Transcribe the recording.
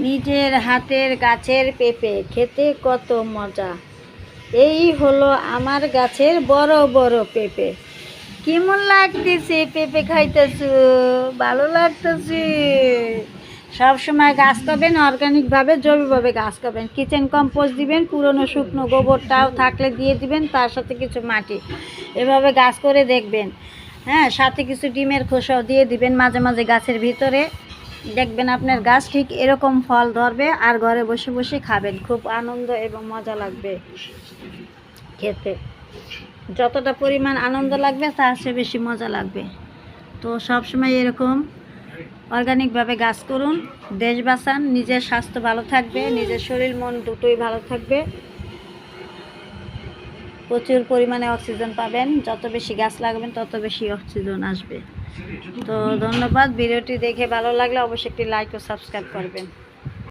নিজের হাতের গাছের পেঁপে খেতে কত মজা। এই হলো আমার গাছের বড় বড় পেঁপে। কেমন লাগতেছে পেঁপে খাইতেছো? ভালো লাগতেছে? সবসময় গাছ করবেন অর্গানিকভাবে, জৈবভাবে গাছ করবেন। কিচেন কম্পোস্ট দিবেন, পুরনো শুকনো গোবরটাও থাকলে দিয়ে দিবেন, তার সাথে কিছু মাটি। এভাবে গাছ করে দেখবেন। হ্যাঁ, সাথে কিছু ডিমের খোসাও দিয়ে দিবেন মাঝে মাঝে গাছের ভিতরে। দেখবেন আপনার গাছ ঠিক এরকম ফল ধরবে, আর ঘরে বসে বসে খাবেন, খুব আনন্দ এবং মজা লাগবে খেতে। যতটা পরিমাণ আনন্দ লাগবে তার চেয়ে বেশি মজা লাগবে। তো সবসময় এরকম অর্গানিকভাবে গাছ করুন, দেশ বাঁচান, নিজের স্বাস্থ্য ভালো থাকবে, নিজের শরীর মন দুটোই ভালো থাকবে। প্রচুর পরিমাণে অক্সিজেন পাবেন, যত বেশি গাছ লাগাবেন তত বেশি অক্সিজেন আসবে। তো ধন্যবাদ। ভিডিওটি দেখে ভালো লাগলে অবশ্যই একটি লাইক ও সাবস্ক্রাইব করবেন।